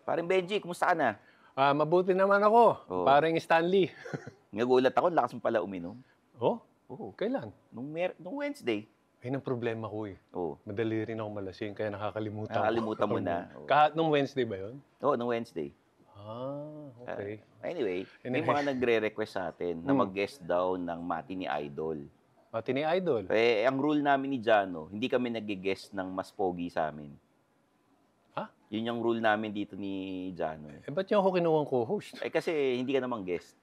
Parang Benji, kumusta ka na? Mabuti naman ako. Oo. Parang Stanley. Nagulat ako, lakas mo pala uminom. Oh? Oo. Kailan? Nung Wednesday. Ayun ang problema ko eh. Oo. Madali rin ako malasing, kaya nakakalimutan Nakakalimutan mo na. Oo. Nung Wednesday ba yun? Oo, nung Wednesday. Okay. Anyway, may mga nagre-request sa atin na mag-guest daw ng Matinee Idol. Matinee Idol. Ang rule namin ni Jano, hindi kami nag-guest ng mas pogi sa amin. Ha? Yun yung rule namin dito ni Jano. Ba't yung ako kinuha co-host? Kasi hindi ka namang guest.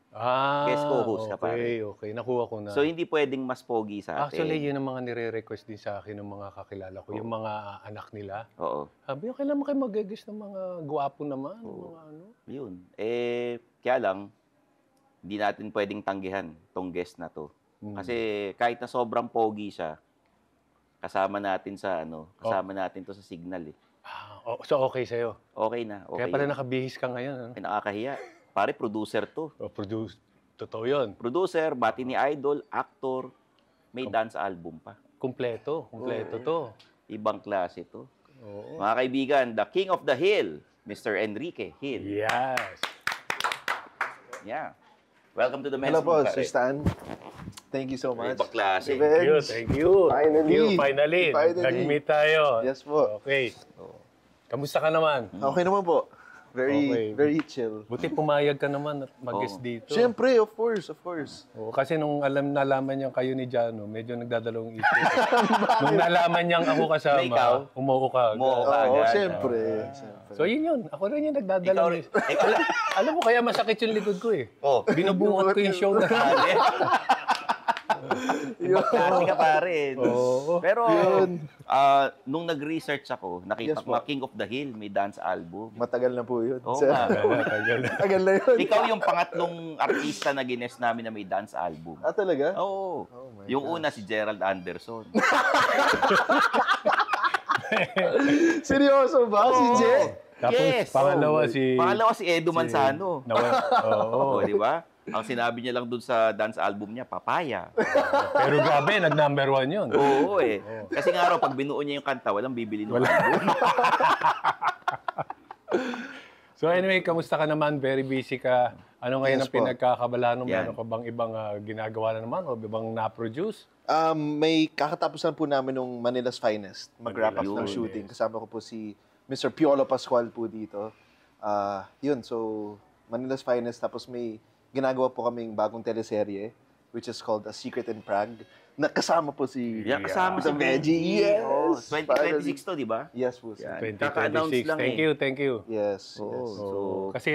Guest co-host ka pare. Okay. Nakuha ko na. So, hindi pwedeng mas pogi sa atin. Actually, yun ang mga nire-request din sa akin ng mga kakilala ko, yung mga anak nila. Oo. Sabi ko, kailan mo kayo mag-guest ng mga gwapo naman? Mga ano? Yun. Kaya lang, hindi natin pwedeng tanggihan tong guest na to. Kasi kahit na sobrang pogi siya, kasama natin to sa Signal eh. So okay sa'yo? Okay na. Okay Kaya pala yun. nakabihis ka ngayon. Ay, nakakahiya. Pare, producer to. Totoo yun. Producer, Matinee Idol, actor, may dance album pa. Kumpleto to. Ibang klase to. Oo. Mga kaibigan, the King of the Hill, Mr. Enrique Hill. Yes. Yeah. Welcome to the Men's Hello po, Room, Sir pare. Stan. Thank you so much. Ibang klase. Thank you. Finally. Finally. Nag-meet tayo. Yes po. Okay. Kamusta ka naman? Okay naman po. Very chill. Buti pumayag ka naman at mag-guest dito. Siyempre, of course. Oo, kasi nung nalaman niyang kayo ni Jano, medyo nagdadalawang isip. Nung nalaman niyang ako Na ikaw? kasama, umuo ka. Umuo ka. Oo, agad. siyempre. So yun. Ako rin yung nagdadalawang isip. Alam mo, kaya masakit yung likod ko eh. Oh. Binubungot ko yung show na Ibang klase ka pare. Oo. Pero, nung nag-research ako, nakita ko, King of the Hill, may dance album. Matagal na po yun. Oo Sir. nga. Tagal na yun. Ikaw yung pangatlong artista na gines namin na may dance album. Talaga? Oo. my Yung una si Gerald Anderson. Seryoso ba? Si Je? Tapos Pangalawa si Edu Manzano. Oo. Oo, di ba? Ang sinabi niya lang dun sa dance album niya, papaya. Pero grabe, nag-number 1 yun. Oo eh. Kasi nga raw, pag binuo niya yung kanta, walang bibili ng album. So anyway, kamusta ka naman? Very busy ka. Ano ngayon Yes ang po. pinagkakabalaan mo? Yan. Meron ka bang ibang ginagawa na naman o ibang na-produce? May kakatapusan po namin ng Manila's Finest. Mag-wrap up ng Manila's shooting. Kasama ko po si Mr. Piolo Pascual po dito. Yun, so Manila's Finest. Tapos may ginagawa po kaming bagong teleserye, which is called A Secret in Prague. Kasama po si Kasama si Benji. Yes! Oh, 2026 to, di ba? Yes po, sir. Yan. Kaka-announce 2026. lang Thank you. Yes. Oo. yes. So, Kasi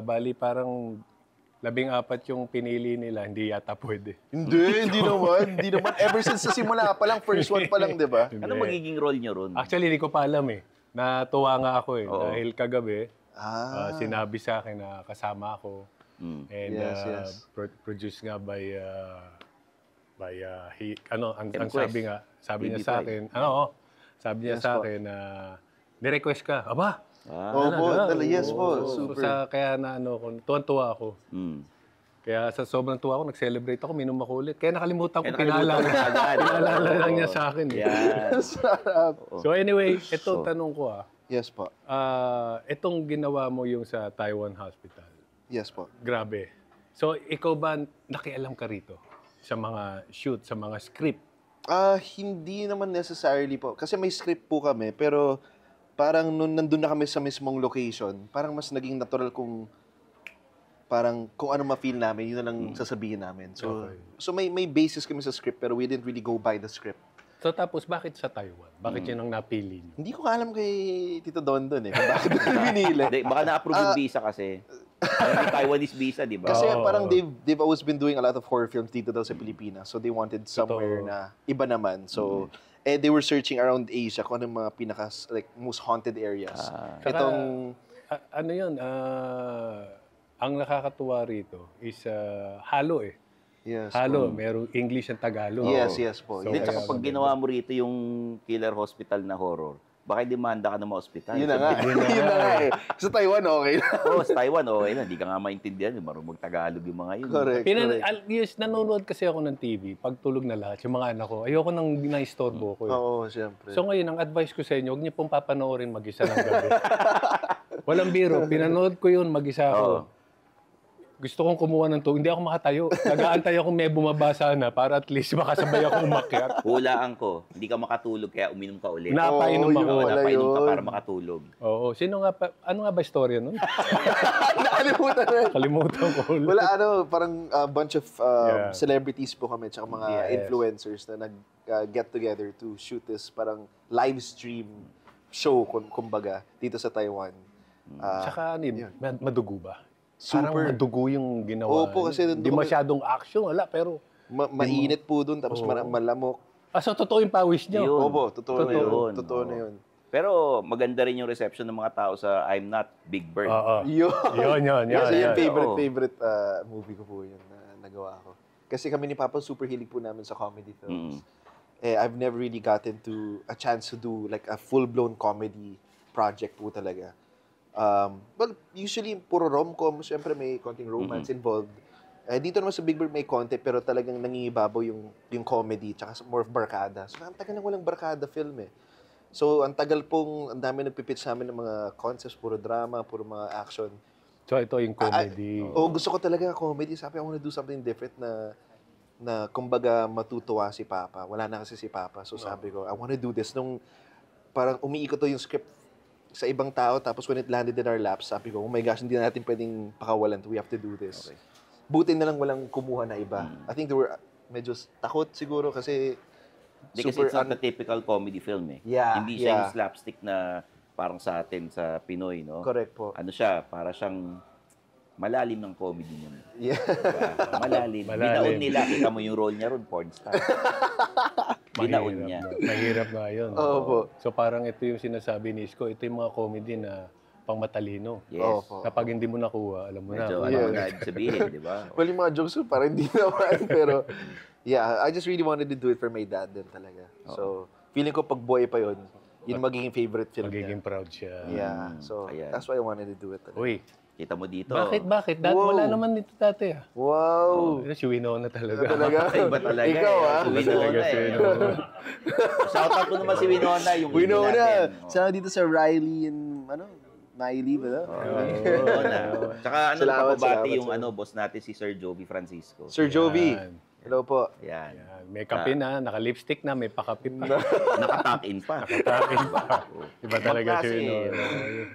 bali parang 14 yung pinili nila, hindi yata pwede. Hindi naman. Ever since sa simula pa lang, first one pa lang, di ba? ano magiging role niyo ron? Actually, hindi ko pa alam eh. Natuwa nga ako eh. Oo. Dahil kagabi, Sinabi sinabi sa akin na kasama ako. And Yes. produced nga by ang MQuest. sabi niya BB5. sa akin, sabi niya Yes sa po. akin na ni-request ka. Aba, Opo, yes po. Super. kaya tuwan-tuwa ako. Mm. Kaya sa sobrang tuwa ako, nag-celebrate ako, minum ako ulit. Kaya nakalimutan ko, Nakalimutan mo agad. pinaalala lang niya sa akin. Eh. Yan. Sarap. So anyway, ito tanong ko Yes po. itong ginawa mo yung sa Taiwan Hospital. Yes po. Grabe. So ikaw ba nakialam ka rito sa mga shoot, sa mga script? Hindi naman necessarily po. Kasi may script po kami, pero parang nung nandun na kami sa mismong location, parang mas naging natural kung ano ma-feel namin, yun na lang sasabihin namin. So, Okay. so may basis kami sa script, pero we didn't really go by the script. So tapos bakit sa Taiwan? Bakit yun ang napili niyo? Hindi ko alam kay Tito Don doon eh, kung bakit pinili. Hindi, baka na-approve yung visa kasi. May Taiwanese visa, di ba? Kasi parang they've always been doing a lot of horror films dito daw sa Pilipinas. So they wanted somewhere na iba naman. So they were searching around Asia kung ano yung mga most haunted areas. Itong Ano yun? Ang nakakatuwa rito is halo eh. yes. Halo, merong English at Tagalog. Yes po. Hindi, yes. tsaka pag ginawa mo rito yung Killer Hospital na horror, baka demanda ka ng mga ospital. Yun na nga. Yun na nga eh. Sa Taiwan, okay na. Oo, sa Taiwan, okay na. Hindi ka nga maintindihan. Marunong mag-Tagalog yung mga yun. Correct. Yes, nanonood kasi ako ng TV, pagtulog na lahat, yung mga anak ko, ayoko nang na-istorbo ko. Eh. Oo, siyempre. So ngayon, ang advice ko sa inyo, huwag niyo pong papanoorin mag-isa ng gabi. Walang biro. Pinanood ko yun, mag-isa ako. Oo. Gusto kong kumuha ng tubig. Hindi ako makatayo. Nag-aantay ako may bumabasa na para at least makasabay ako umakyat. Hulaan ko, hindi ka makatulog kaya uminom ka ulit. Napainom Oo, ako. yun. Wala Napainom ka yun. para makatulog. Oo. Ano nga ba istorya nun? Nakalimutan na. Kalimutan ko. Wala parang bunch of Yeah. celebrities po kami tsaka mga Yes. influencers na nag-get together to shoot this parang live stream show, kumbaga, dito sa Taiwan. Tsaka yun. madugo ba? Super. Parang madugo yung ginawa. Opo, kasi Hindi nandun- masyadong action, wala. Pero, Mainit po dun, tapos Oo. malamok. so totoo yung pawis niyo? Yun. Opo, totoo na yun. Yun. Totoo na yun. Pero maganda rin yung reception ng mga tao sa I'm Not Big Bird. Oo. Yun. Yun. Kasi yung Oo. favorite movie ko po yun na nagawa ko. Kasi kami ni Papa, super hilig po namin sa comedy films. I've never really gotten to a chance to do like a full-blown comedy project po talaga. Well, usually, puro rom-com. Siyempre, may konting romance involved. Dito naman sa Big Bird may konti, pero talagang nangingibabaw yung comedy, tsaka more of barkada. So, ang tagal nang walang barkada film eh. So, ang dami nagpipitch sa amin ng mga concepts, puro drama, puro mga action. So ito yung comedy. Gusto ko talaga comedy. Sabi, I wanna do something different na kumbaga matutuwa si Papa. Wala na kasi si Papa. So sabi ko, I wanna do this. Nung parang umiikot to yung script sa ibang tao, tapos when it landed in our laps, sabi ko, oh my gosh, hindi na natin pwedeng pakawalan. We have to do this. Okay. Buti na lang walang kumuha na iba. I think they were medyo takot siguro kasi Hindi kasi it's not a typical comedy film eh. Yeah, Hindi siya yeah. yung slapstick na parang sa atin sa Pinoy, no? Correct po. Ano siya, para siyang malalim ng comedy niya. Yeah. Diba? Malalim. Malalim. Binaon nila. Kita mo yung role niya ron, porn star. Binaon niya. Mahirap nga yun. Opo. So parang ito yung sinasabi ni Isko, ito yung mga comedy na pang matalino. Yes. Opo. Kapag hindi mo nakuha, alam mo na. Medyo kung ano ano. na ibig sabihin, di ba? Well, yung mga jokes ko parang hindi naman. Pero, yeah, I just really wanted to do it for my dad din talaga. So, feeling ko pag boy pa yun magiging favorite film Magiging niya. proud siya. Yeah, so Ayan. that's why I wanted to do it talaga. Uy, Kita mo dito. bakit? Dati Wow. wala naman dito dati ah. Wow! Si Winona talaga. Talaga? Iba talaga. Ikaw, ah. Si Iba talaga Winona si eh. Winona. Shoutout ko naman si Winona. Yung lead Winona! natin. Sana dito sa Riley and, Miley ba? Winona. Tsaka ano, Salamat, papabati salamat, yung sir. boss natin, si Sir Joby Francisco. Sir Jovi. Yan. Hello po. Yan. Yan. May kape na, naka-lipstick na, may pakapit pa. Nakatuck in pa. Takin pa. Iba talaga si Klase, Winona.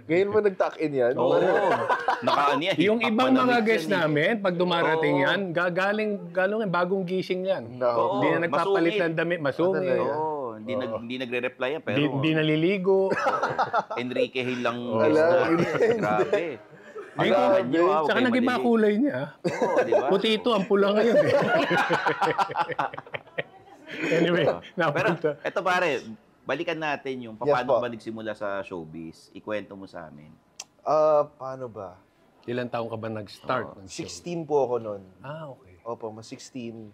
Ngayon mo nag-tuck-in yan? Oo. Nakaano yan. Yung hip-hop ibang mga manamit guests yan eh. namin, pag dumarating Oo. yan, galing bagong gising yan. No. Oo. Hindi na nagpapalit masungit. ng damit, masungit. talaga? Oo. Hindi nagre-reply yan. Pero Hindi naliligo. Enrique Hill lang Ala, guest natin. Grabe. Hindi Agahan ko- nyo, ah, huwag Saka kayong nag-iba maliligo. kulay niya. Oo, di ba? Puti ito, ang pula ngayon eh. Anyway, Pero napunta. eto pare, balikan natin yung Yes paano po. ba nagsimula sa showbiz. Ikwento mo sa amin. Paano ba? Ilan taong ka ba nag-start ng show? 16 po ako noon. Okay. Opo, mas 16.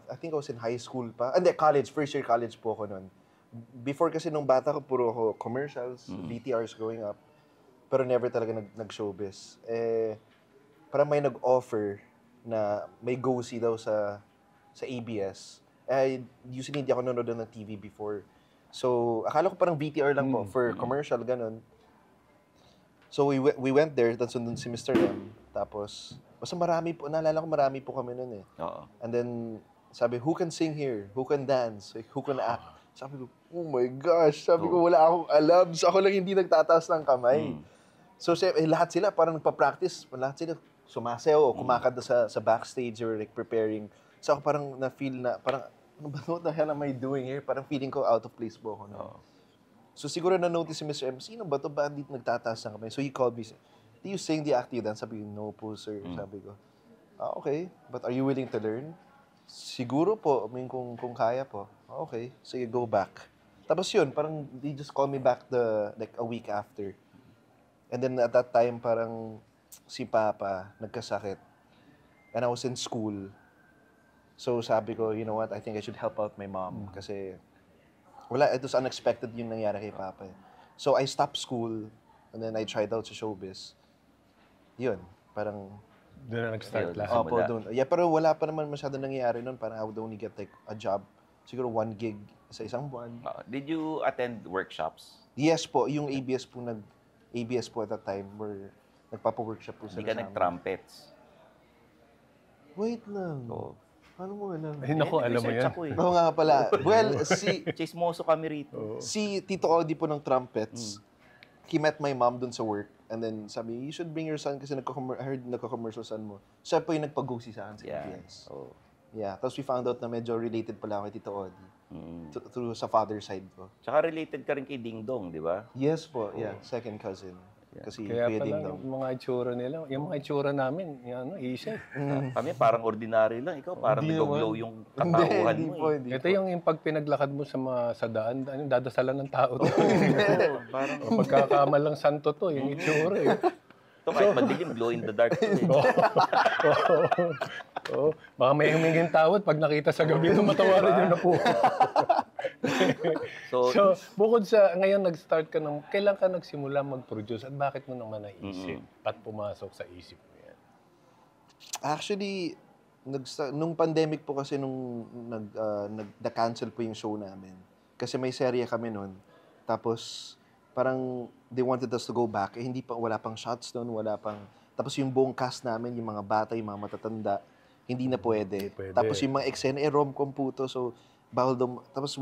I think I was in high school pa. Hindi, college. First year college po ako noon. Before kasi nung bata ko, puro ako commercials, VTRs growing up. Pero never talaga nag-showbiz. Parang may nag-offer na may go-see daw sa ABS. Usually hindi ako nanonood ng TV before. So, akala ko parang VTR lang po for commercial, ganun. So, we went there, tapos nandun si Mr. M. Tapos, basta marami po, naalala ko marami po kami nun eh. Oo. And then, sabi, who can sing here? Who can dance? Like, who can act? Sabi ko, oh my gosh. Sabi ko, wala akong alam. So, ako lang hindi nagtataas ng kamay. So, lahat sila parang nagpa-practice. Lahat sila sumasayaw o kumakanta sa backstage or like preparing. So, ako parang na-feel na, parang, what the hell am I doing here? Parang feeling ko out of place po ako. No? So, siguro na-notice si Mr. M, sino ba ito? Ba hindi nagtataas ng kamay? So, he called me. Do you sing, the act, you dance? Sabi ko, no po, sir. Sabi ko, okay. But are you willing to learn? Siguro po, kung kaya po. Okay, sige, go back. Tapos yun, parang they just call me back like a week after. And then at that time, parang si Papa nagkasakit. And I was in school. So sabi ko, you know what, I think I should help out my mom. Kasi it was unexpected yung nangyari kay Papa. So I stopped school and then I tried out sa showbiz. Yun, parang Doon na nag-start Ayun. lahat. Oh. opo, doon. Yeah, pero wala pa naman masyado nangyayari noon. Parang I would only get like a job. Siguro 1 gig sa isang buwan. Did you attend workshops? Yes po, yung ABS po ABS po at that time, where nagpapa-workshop po Hindi sila ka sa amin. nag-trumpets. Wait lang. Oo. Paano mo alam? Ay, naku, alam mo Research yan. ako eh. Oo nga pala. Well, Chismoso kami rito. si Tito Odi po ng trumpets, he met my mom dun sa work. And then sabi, you should bring your son kasi I heard nagko-commercial son mo. Siya po yung nagpag-go-si sa akin sa Yeah. ABS. Oo. Yeah. Tapos we found out na medyo related pala ako kay Tito Odi. Mm. Through sa father side ko. Tsaka related ka rin kay Ding Dong, di ba? Yes po. Yeah. Second cousin. Kasi Kaya Kuya Ding pala, Dong. yung mga itsura nila, yung mga itsura namin, yung isa. Kami parang ordinary lang. Ikaw parang Hindi nag-glow naman. yung katauhan mo eh. Hindi Ito yung pag pinaglakad mo sa daan, dadasalan ng tao to. Parang, Pagkakamalang santo to, yung itsura eh. ito kahit madilim, glow in the dark. to eh. Oo. Baka may humingin tawad pag nakita sa gabi nung matawaran yung napo. So, So, bukod sa, ngayon nag-start ka ng, kailan ka nagsimula mag-produce at bakit mo naman naisip at pumasok sa isip mo yan? Actually, nung pandemic po kasi na-cancel po yung show namin. Kasi may serye kami noon. Tapos, parang they wanted us to go back. Eh, wala pang shots doon, tapos yung buong cast namin, yung mga bata, yung mga matatanda, hindi na pwede. Pwede. Tapos yung mga eksena, rom-com po to. So, bawal daw. Tapos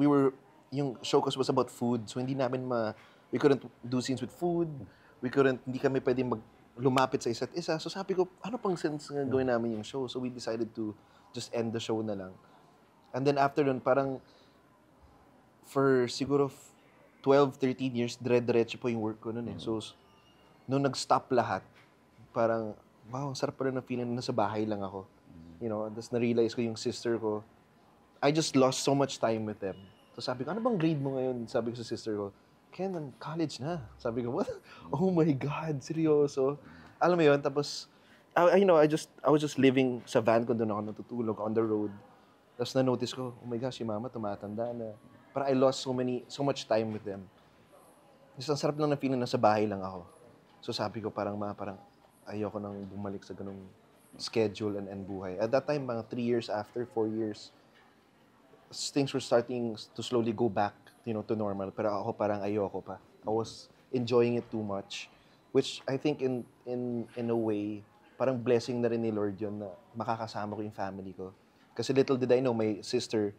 yung show was about food. So, we couldn't do scenes with food. Hindi kami pwede lumapit sa isa't isa. So, sabi ko, ano pang sense nga gawin namin yung show? So, we decided to just end the show na lang. And then after nun, parang for siguro 12, 13 years, dire-diretso po yung work ko nun eh. So, nung nag-stop lahat, parang, wow, sarap pala ng feeling na nasa bahay lang ako. You know, tapos na-realize ko yung sister ko, I just lost so much time with them. So sabi ko, ano bang grade mo ngayon? Sabi ko sa sister ko, Ken, college na. Sabi ko, what? Oh my God, seryoso. Alam mo yun, tapos, I was just living sa van ko, doon ako natutulog, on the road. Tapos na-notice ko, oh my gosh, si mama tumatanda na. Parang I lost so much time with them. Ang sarap lang na feeling na sa bahay lang ako. So sabi ko, parang ayoko nang bumalik sa ganung schedule and buhay. At that time, mga 3 years after, 4 years, things were starting to slowly go back, to normal. Pero ako parang ayoko pa. I was enjoying it too much. Which I think in a way, parang blessing na rin ni Lord yun na makakasama ko yung family ko. Kasi little did I know, my sister,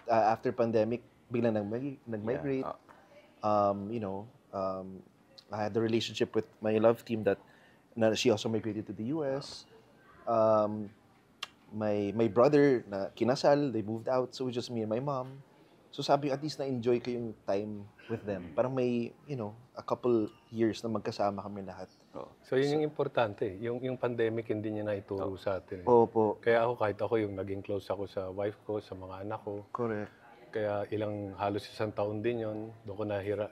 after pandemic, biglang nag-migrate. I had the relationship with my love team that she also migrated to the US. My brother na kinasal, they moved out, so it was just me and my mom. So sabi, at least na-enjoy ko yung time with them. Parang may, a couple years na magkasama kami lahat. So, yun yung importante. Yung pandemic, hindi niya naituro sa atin. Opo. Kaya kahit ako, yung naging close ako sa wife ko, sa mga anak ko. Correct. Kaya halos 1 taon din yun, doon ko na-feel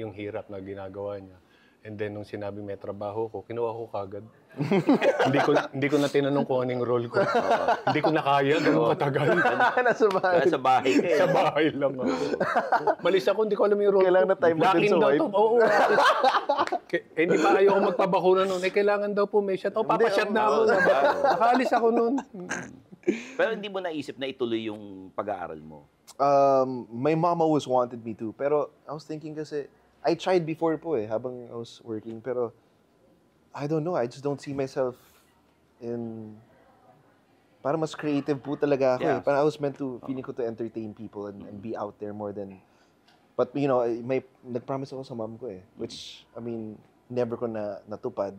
yung hirap na ginagawa niya. And then, nung sinabi may trabaho ko, kinuha ko kagad. hindi ko na tinanong kung anong role ko. Hindi ko na kaya, ganun katagal. Nasa bahay. Kaya sa bahay ka eh. Sa bahay lang ako. Malis ako, hindi ko alam yung role Kailangan na time mo Laking dun sa daw wife. to. Oo. Hindi pa ayoko magpabakuna noon. Kailangan daw po may shot. Papasyat na ako. Nakaalis ako noon. Pero hindi mo naisip na ituloy yung pag-aaral mo? My mom always wanted me to. Pero I was thinking kasi, I tried before po habang I was working. Pero, I don't know, I just don't see myself parang mas creative po talaga ako Yeah. Parang I was meant to, feeling ko to entertain people and be out there more than, but nag-promise ako sa mom ko which, I mean, never ko natupad.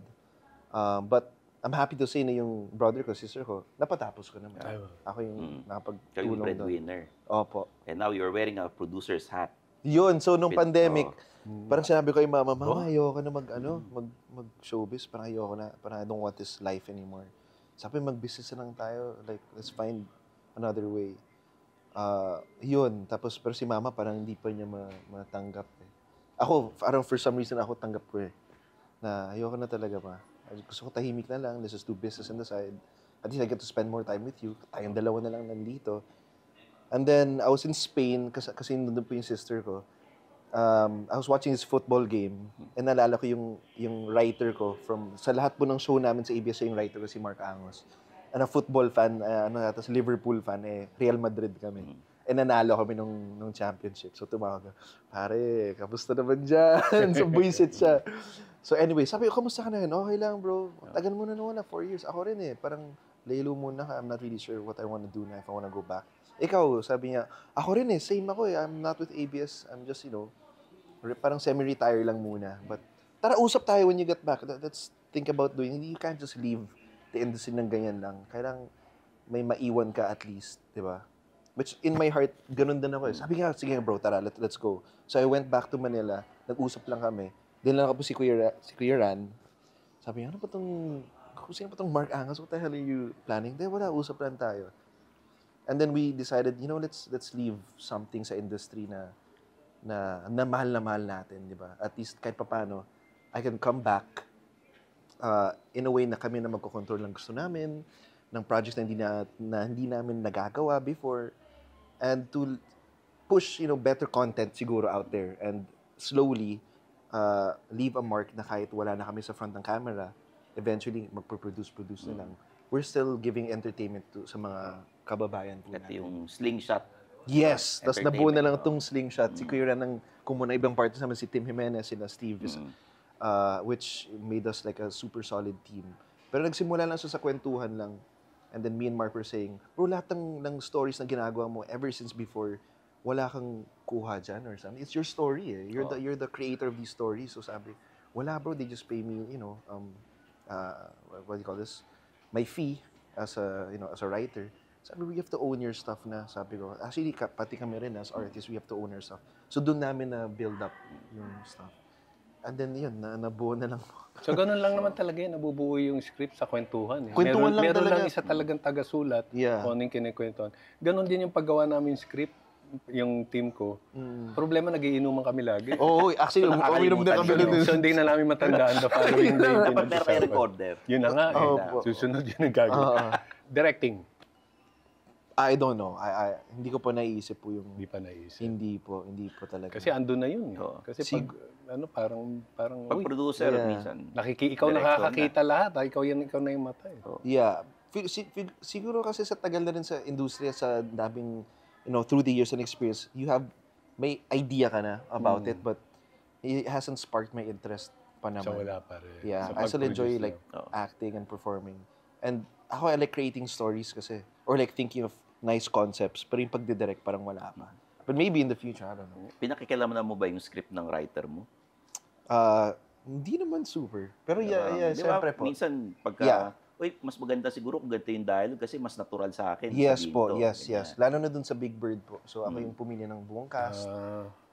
But, I'm happy to say na yung brother ko, sister ko, napatapos ko naman. Ako yung Ikaw yung nakapagtulong doon. breadwinner. Opo. And now you're wearing a producer's hat. Yun, so nung With- pandemic, parang sinabi ko kay mama, ayoko na mag-showbiz, parang ayoko na, parang I don't want this life anymore. Sabi, mag-business na lang tayo, like, let's find another way. Yun, tapos, pero si mama parang hindi pa niya matanggap Ako, parang for some reason, ako tanggap ko na ayoko na talaga pa. Gusto ko tahimik na lang, let's just do business on the side. At least I get to spend more time with you. Tayong dalawa na lang nandito. And then, I was in Spain, kasi nandun po yung sister ko. I was watching his football game, and naalala ko yung writer ko sa lahat po ng show namin sa ABS, yung writer ko si Mark Angos. Football fan, tapos Liverpool fan, Real Madrid kami. nanalo kami nung championship. So tumawag ako, pare, kamusta naman dyan? So buisit siya. So anyway, sabi ko, kamusta ka na yun? Okay lang, bro. Tagal mo na 4 years. Ako rin parang laylo muna ka. I'm not really sure what I want to do na if I want to go back. Ikaw, sabi niya, ako rin same ako I'm not with ABS. I'm just, parang semi-retire lang muna. But tara, usap tayo when you get back. Let's think about doing. You can't just leave the industry ng ganyan lang. Kailangan may maiwan ka at least, di ba? Which in my heart, ganun din ako. Sabi nga, sige bro, tara, let's go. So I went back to Manila, nag-usap lang kami. Dinala ko po si Kuya Ran. Sabi niya, sino pa tong Mark Angas? What the hell are you planning? Wala, usap lang tayo. And then we decided, let's leave something sa industry na mahal natin, di ba? At least kahit papano, I can come back in a way na kami na magkocontrol ng gusto namin, ng projects na hindi namin nagagawa before, and to push, better content siguro out there and slowly leave a mark na kahit wala na kami sa front ng camera, eventually magpo-produce na lang. We're still giving entertainment sa mga kababayan po Ito natin. yung slingshot. Yes, tapos nabuo na lang Entertainment, itong slingshot. Si Kuya Ran ng kumuna ibang partners naman, si Tim Jimenez, sila Steve, which made us like a super solid team. Pero nagsimula lang siya sa kwentuhan lang. And then me and Mark were saying, bro, lahat ng stories na ginagawa mo ever since before, wala kang kuha dyan or something. It's your story You're the creator of these stories. So sabi, wala bro, they just pay me, what do you call this? My fee as a writer. Sabi, we have to own your stuff na. Sabi ko, actually, pati kami rin as artists, we have to own our stuff. So doon namin na build up yung stuff. And then yun, nabuo na lang. So, ganun lang naman talaga yun. Nabubuo yung script sa kwentuhan. Kwentuhan lang meron talaga. lang isa talagang taga-sulat. Yeah. Kung anong kinikwentuhan. Ganun din yung paggawa namin script, yung team ko. Problema, nagiinuman kami lagi. Oo, actually, uminom na kami Nakakalimutan nun. So, hindi na namin matandaan the following day. Dapat meron kayo recorder. Yun na nga. Opo. Susunod yun ang gagawin. Directing. I don't know. Hindi ko pa naiisip po yung... Hindi pa naisip. Hindi po talaga. Kasi andun na yun. Oo. Kasi pag, parang, Pag uy, producer, Yeah. minsan. ikaw Director nakakakita lahat. Ikaw na yung mata. Yeah. Siguro kasi sa tagal na rin sa industriya, sa daming, through the years and experience, may idea ka na about it, but it hasn't sparked my interest pa naman. So, wala pa rin. Yeah, Sa I still enjoy pag-produce like lang. Oo. acting and performing. And ako, I like creating stories kasi. Or like thinking of nice concepts. Pero yung pagdidirect, parang wala pa. But maybe in the future, I don't know. Pinakikilamanan mo ba yung script ng writer mo? Hindi naman super. Pero Di siyempre ba, po. minsan, pagka, Yeah. mas maganda siguro kung ganito yung dialogue kasi mas natural sa akin. Yes sabihin po, to, yes. ganyan. Lalo na dun sa Big Bird po. So ako yung pumili ng buong cast.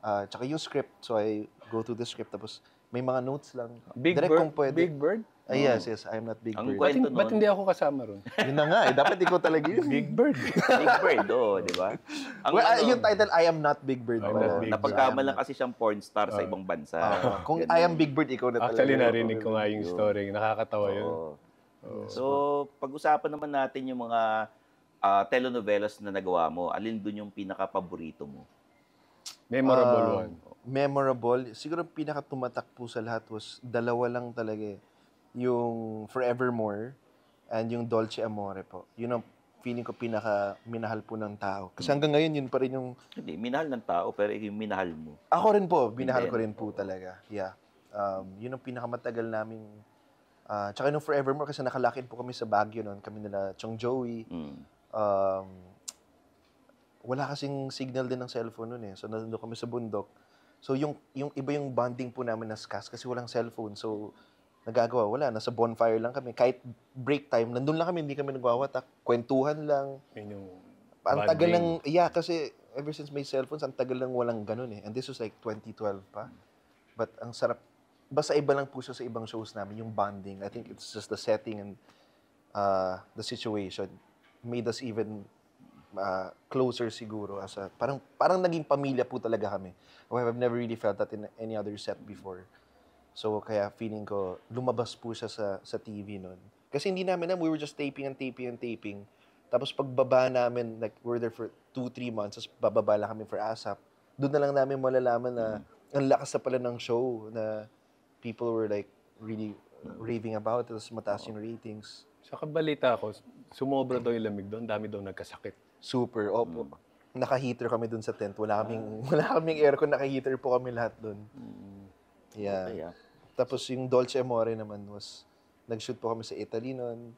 Tsaka yung script. So I go through the script. Tapos may mga notes lang. Big Direct Bird? kung pwede. Big Bird? Yes. I'm not Big Ang Bird. kwento Ba't nun, hindi ako kasama ron? Yun na nga Dapat ikaw talaga yun. Big Bird. Big Bird, di ba? Well, yung title, I am not Big Bird. I'm pala. not Big Bird. Napagkamalan kasi siyang porn star sa ibang bansa. Kung Ganun. I am Big Bird, ikaw na talaga. Actually, narinig ko nga yung story. Nakakatawa yun. Oo. So, pag-usapan naman natin yung mga telenovelas na nagawa mo. Alin dun yung pinaka-paborito mo? Memorable one. Memorable. Siguro pinaka-tumatak po sa lahat was dalawa lang talaga. Yung Forevermore and yung Dolce Amore po. Yun ang feeling ko pinaka-minahal po ng tao. Kasi hanggang ngayon, yun pa rin yung... Hindi, minahal ng tao, pero yung minahal mo. Ako rin po, minahal Hindi. ko rin po talaga. Yeah. Yun ang pinakamatagal naming... tsaka yung Forevermore kasi nakalakin po kami sa Baguio noon. Kami nila Chong Joey. Wala kasing signal din ng cellphone noon eh. So, nandun kami sa bundok. So, yung iba yung bonding po namin na skas kasi walang cellphone. So, nagagawa, wala. Nasa bonfire lang kami. Kahit break time, nandun lang kami, hindi kami nagwawatak. Kwentuhan lang. Yun yung Ang tagal bonding. ng, kasi ever since may cellphones, ang tagal lang walang ganun eh. And this was like 2012 pa. But ang sarap, basta iba lang po siya sa ibang shows namin, yung bonding. I think it's just the setting and the situation made us even closer siguro as a, parang naging pamilya po talaga kami. I've never really felt that in any other set before. So kaya feeling ko lumabas po siya sa TV noon. Kasi hindi namin we were just taping. Tapos pagbaba namin, like we're there for 2-3 months, tapos bababa lang kami for ASAP. Doon na lang namin malalaman na ang lakas na pala ng show na people were like really raving about it, tapos mataas yung ratings. Sa kabalita ko, sumobra daw yung lamig doon. Dami daw nagkasakit. Super, opo. naka-heater kami dun sa tent. Wala kaming aircon, naka-heater po kami lahat dun. Yeah. Okay, ah. Tapos yung Dolce Amore naman nag-shoot po kami sa Italy nun.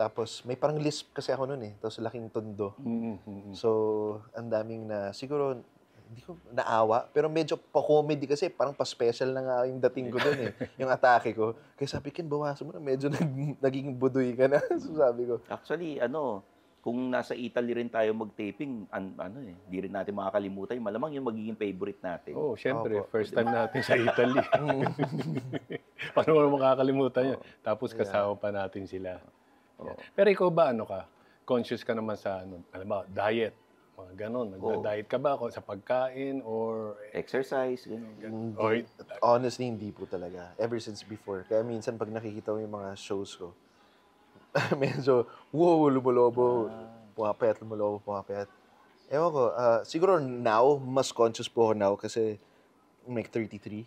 Tapos may parang lisp kasi ako nun eh. Tapos laking tondo. So, ang daming siguro, hindi ko naawa, pero medyo pa-comedy kasi parang pa-special na nga yung dating ko dun eh. Yung atake ko. Kaya sabi, Ken, bawasan mo na. Medyo naging budoy ka na. So sabi ko. Actually, kung nasa Italy rin tayo mag-taping, di rin natin makakalimutan. Malamang yung magiging favorite natin. Oh, syempre, first time natin sa Italy. Paano mo makakalimutan yun? Tapos kasama pa natin sila. Yeah. Pero ikaw ba, conscious ka naman sa, alam mo, diet? Mga ganon. Nagda-diet ka ba sa pagkain or... Exercise, gano'n. Honestly, hindi po talaga. Ever since before. Kaya minsan pag nakikita mo yung mga shows ko, medyo, lumulobo. Pumapayat. Ewan ko, siguro now, mas conscious po ako now kasi I'm 33.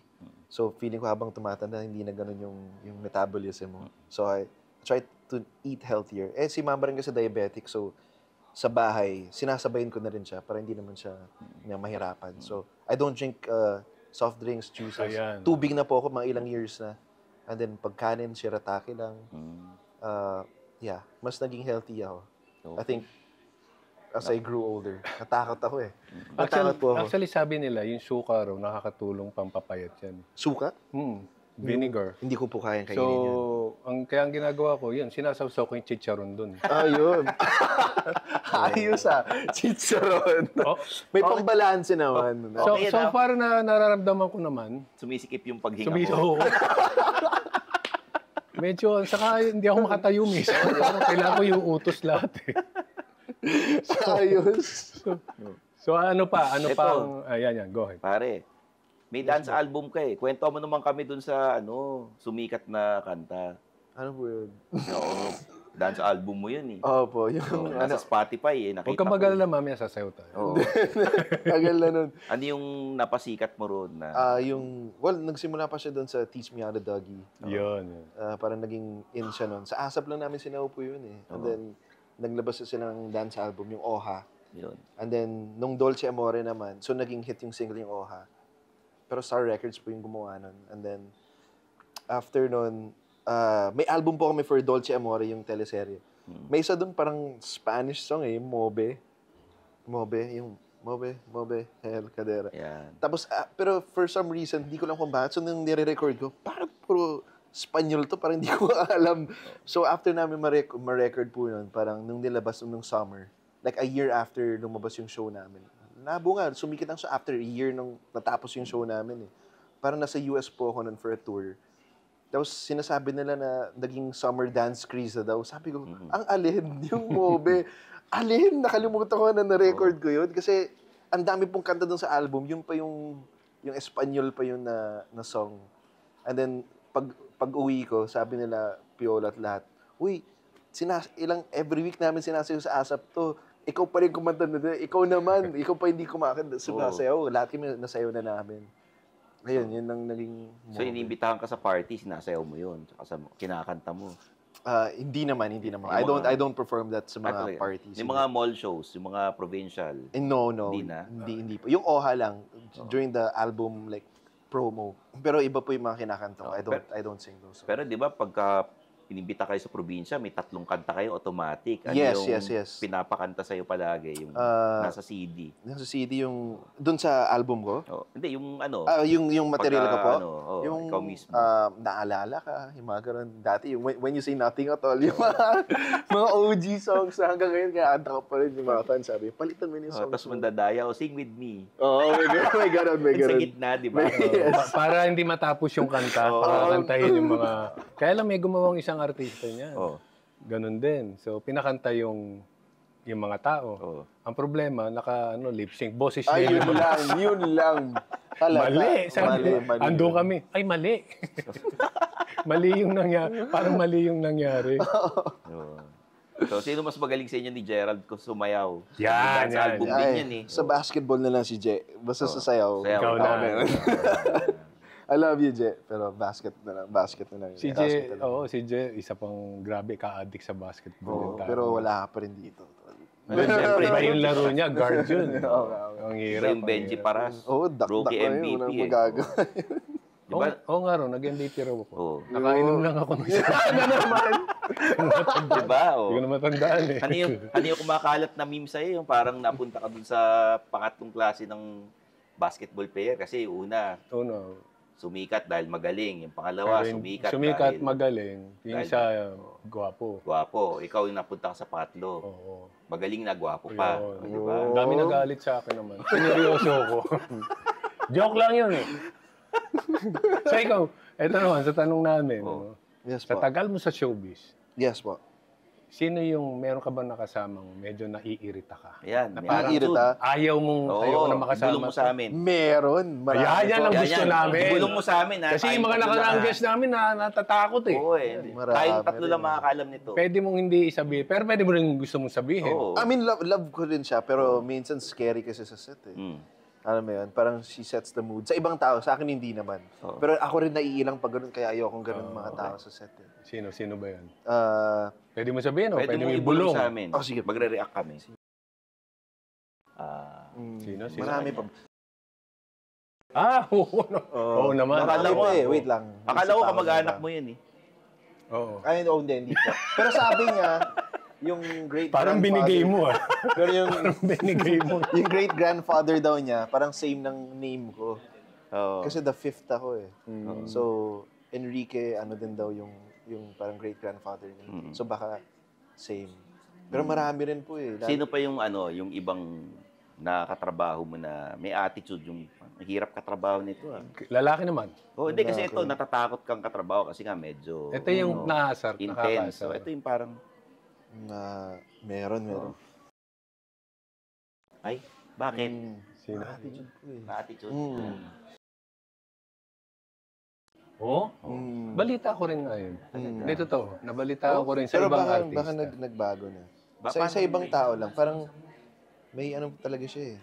So, feeling ko habang tumatanda, hindi na ganun yung metabolism mo. So, I try to eat healthier. Si mama rin kasi diabetic, so sa bahay, sinasabayin ko na rin siya para hindi naman siya mahirapan. So, I don't drink soft drinks, juices. Ayan. Tubig na po ako, mga ilang years na. And then, pagkanin, shirataki lang. Mas naging healthy ako. I think, as I grew older, natakot ako eh. Natakot po ako. Actually, sabi nila, yung suka raw, nakakatulong pampapayat yan. Suka? Vinegar. Hindi ko po kayang kainin So, yun. kaya ang ginagawa ko, yun, sinasawsaw ko yung chicharon dun. Ayun. Ayos chicharon. May pambalanse naman. So, Okay, so far na nararamdaman ko naman, Sumisikip yung paghinga mo. oo. Medyo, saka hindi ako makatayo mismo. Kailangan ko yung utos lahat eh. Ayos. So ano pa? Ito. Ayan, go ahead. Pare, may dance album ka eh. Kwento mo naman kami dun sa sumikat na kanta. Ano po yun? Oo. Dance album mo yun eh. Opo, Nasa Spotify eh. Nakita Huwag kang ko. mag-alala, mamaya sasayaw tayo. Oo. Tagal na nun. Ano yung napasikat mo ron na? Nagsimula pa siya doon sa Teach Me How to Dougie. Yun. Parang naging in siya nun. Sa ASAP lang namin sinaupo yun eh. And then, naglabas na sila ng dance album, yung Oha. Yun. And then, nung Dolce Amore naman, so naging hit yung single yung Oha. Pero Star Records po yung gumawa nun. And then, after nun, may album po kami for Dolce Amore, yung teleserye. May isa doon parang Spanish song eh, Mobe, Hell Cadera. Yan. Tapos, pero for some reason, hindi ko lang kung bakit. So, nung nire-record ko, parang puro Spanyol to, parang hindi ko alam. So, after namin ma-record po yun, parang nung nilabas nung summer, like a year after lumabas yung show namin, nabunga, sumikit lang siya after a year nung natapos yung show namin eh. Parang nasa US po ako nun for a tour. Tapos sinasabi nila na naging summer dance craze na daw. Sabi ko, ang alin, yung Mobe. Alin, nakalimutan ko na na-record ko yun. Kasi ang dami pong kanta dun sa album. Yun pa yung Espanyol pa yun na song. And then, pag uwi ko, sabi nila, Piola at lahat, uy, every week namin sinasayaw sa ASAP to. Ikaw pa rin kumanta na doon. Ikaw naman, ikaw pa hindi kumakanta. Sumasayaw. Lahat kami nasayaw na namin. Ayun, yun ang naging... So, iniimbitahan ka sa party, sinasayaw mo yun. Tsaka kinakanta mo. Hindi naman. I don't perform that sa mga parties. Yung mga mall shows, yung mga provincial. No. Hindi na? Hindi po. Yung Oha lang, during the album, like, promo. Pero iba po yung mga kinakanta ko. I don't sing those songs. Pero di ba, pagka inimbita kayo sa probinsya, may 3 kanta kayo automatic. Ano Yes. pinapakanta sa'yo palagi? Yung nasa CD. Nasa CD yung... Doon sa album ko? Hindi, yung yung material ka po? Yung ikaw mismo. Naalala ka, yung mga ganun. Dati, yung When You Say Nothing at All, yung mga OG songs na hanggang ngayon, kaya anta ka pa rin yung mga fans. Sabi, palitan mo yung songs. Tapos mandadaya, Sing With Me. May ganun. Sa gitna, di ba? Yes. Para hindi matapos yung kanta, para kantahin yung mga... Kaya lang may gumawang isang artista niya. Ganun din. So, pinakanta yung mga tao. Ang problema, lip sync. Boses niya. Yun lang. Mali. Andun kami. Ay, mali. Mali yung nangyari. Parang mali yung nangyari. So, sino mas magaling sa inyo ni Gerald kung sumayaw? Yan. Sa album din yan eh. Sa basketball na lang si Je. Basta sa sayaw. Ikaw na. I love you, Je. Pero basket na lang. Si Je, isa pang grabe ka-addict sa basketball. Pero wala ka pa rin dito. Siyempre, Iba yung laro niya, guard yun. Ang iba hirap. yung Benji Paras. Oo, dakdak Rookie na yun. MVP Walang eh. magagawa. Diba? Oo nga ro, nag-MVP raw ako. Oo. Nakainom lang ako ng isa. Ano naman? Diba? Hindi ko Oh. na matandaan eh. Ano yung kumakalat na meme sa'yo? Yung parang napunta ka dun sa pangatlong klase ng basketball player. Kasi una, Ano, sumikat dahil magaling. Yung pangalawa, pero sumikat sumikat, dahil magaling. Yung dahil- isa, gwapo. gwapo. Ikaw yung napunta ka sa pangatlo. Oo. Magaling na gwapo pa. Ayun. Di ba? Ang dami nagalit sa akin naman. Seryoso ako. Joke lang yun eh. So ikaw, eto naman, sa tanong namin, Oh. ano, Yes sa po. tagal mo sa showbiz, Yes po. sino yung, meron ka ba nakasamang medyo naiirita ka? Ayan. Na may parang attitude. irita. Ayaw mong, Oo, ayoko na makasama. ibulong mo sa amin. Meron. Marami Yan po. ang gusto namin. Ibulong mo sa amin. Ha? Kasi yung Tayong mga tatlo nakaraang lang, guest namin na natatakot eh. Oo eh. Marami Tayong tatlo rin. lang makakaalam nito. Pwede mong hindi isabihin, pero pwede mo rin gusto mong sabihin. Oo. I mean, love ko rin siya, pero minsan scary kasi sa set eh. Mm. Alam mo yun, parang she sets the mood. Sa ibang tao, sa akin hindi naman. Oo. Pero ako rin naiilang pag ganun, kaya ayokong ganun mga tao sa set eh. Sino ba yun? Pwede Pwede mo sabihin o Pwede pwede, mo mo ibulong ibulong. sa amin. Oh, sige. Magre-react kami. Sino? Marami pa. Oo, no. Oo naman. Akala Akala ko, ko eh, wait lang. Akala ko Isip ako kamag-anak na- mo yun eh. Oo. Ay, hindi po. Pero sabi niya, yung great Parang binigay mo ah. Pero yung, Binigay mo. yung great grandfather daw niya, parang same ng name ko. Oo. Kasi the fifth ako eh. So, Enrique, ano din daw yung parang great grandfather niya. So baka same. Pero marami rin po eh. Sino pa yung ano, yung ibang nakatrabaho mo na may attitude, yung hirap katrabaho nito ah. Lalaki naman. Oh, hindi kasi ito natatakot kang katrabaho kasi nga medyo Ito yung naasar, intense. So, nakakaasar. ito yung parang na meron. ay, bakit? Sino? Attitude po eh. Attitude. Oo? Mm. Balita ko rin ngayon. Hindi totoo. Nabalita ko rin sa Pero ibang baka artista. nagbago na. Paano Sa ibang may- tao lang. Parang may ano talaga siya eh.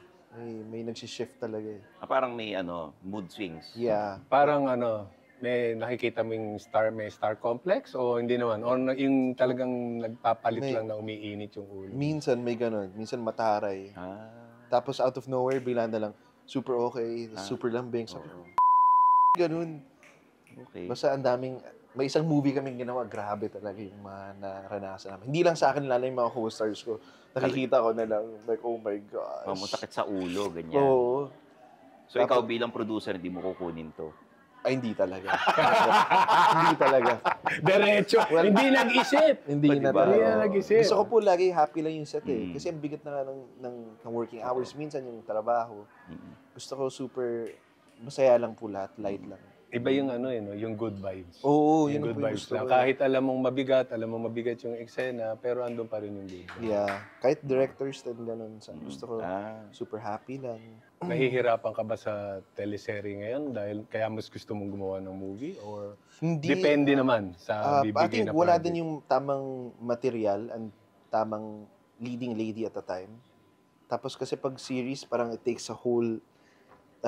May nagsi-shift talaga eh. Parang may ano, mood swings. Yeah. Parang ano, may nakikita mong may star complex o hindi naman? O yung talagang nagpapalit May- lang na umiinit yung ulo? Minsan may ganun. Minsan mataray. Ah. Tapos out of nowhere, bigla na lang, super okay, super lambing. Sabi ko, ganun. Okay. Basta ang daming, may isang movie kaming ginawa, grabe talaga yung mga naranasan namin. Hindi lang sa akin, lalo yung mga co-stars ko. Nakikita ko na lang, like, oh my gosh. Masakit sa ulo, ganyan. Oo. So ikaw bilang producer, hindi mo kukunin to. Ay, hindi talaga. Hindi talaga. Diretso. Hindi nag-isip. Hindi na Diba? talaga. Hindi na nag-isip. Gusto ko po lagi happy lang yung set eh. Mm. Kasi ang bigat na nga ng working hours. Minsan yung trabaho. Gusto ko super masaya lang po lahat, light lang. Iba yung ano no, yung good vibes. Oo, yun Yung good po yung vibes gusto lang. ko. eh. Kahit alam mong mabigat yung eksena, pero andun pa rin yung good vibes. Yeah. Kahit directors din ganun. Gusto ko super happy lang. Nahihirapan ka ba sa teleserye ngayon dahil kaya mas gusto mong gumawa ng movie? Or Hindi. depende naman sa I bibigay think na wala project? din yung tamang material and tamang leading lady at the time. Tapos kasi pag series, parang it takes a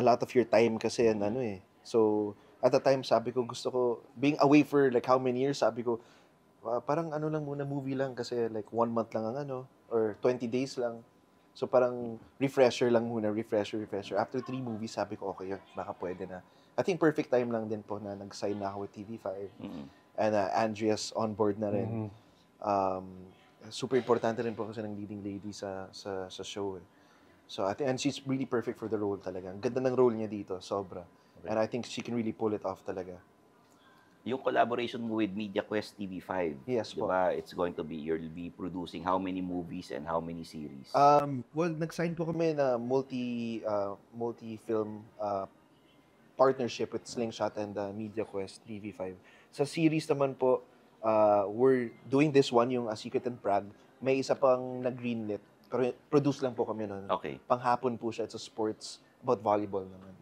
lot of your time kasi yan, ano eh. So, at the time, sabi ko, gusto ko, being away for like how many years, sabi ko, parang ano lang muna, movie lang kasi like 1 month lang ang ano, or 20 days lang. So parang refresher lang muna, refresher. After 3 movies, sabi ko, okay yun, baka pwede na. I think perfect time lang din po na nag-sign na ako with TV5. And Andrea's on board na rin. Super importante rin po kasi ng leading lady sa show eh. So I think, and she's really perfect for the role talaga. Ang ganda ng role niya dito, sobra. And I think she can really pull it off talaga. Yung collaboration mo with MediaQuest TV5, Yes po. diba? It's going to be, you'll be producing how many movies and how many series? Well, nag-sign po kami na multi-film partnership with Slingshot and MediaQuest TV5. Sa series naman po, we're doing this one, yung A Secret in Prague. May isa pang nag-greenlit. Pero produce lang po kami nun. Okay. Panghapon po siya. It's a sports, about volleyball naman.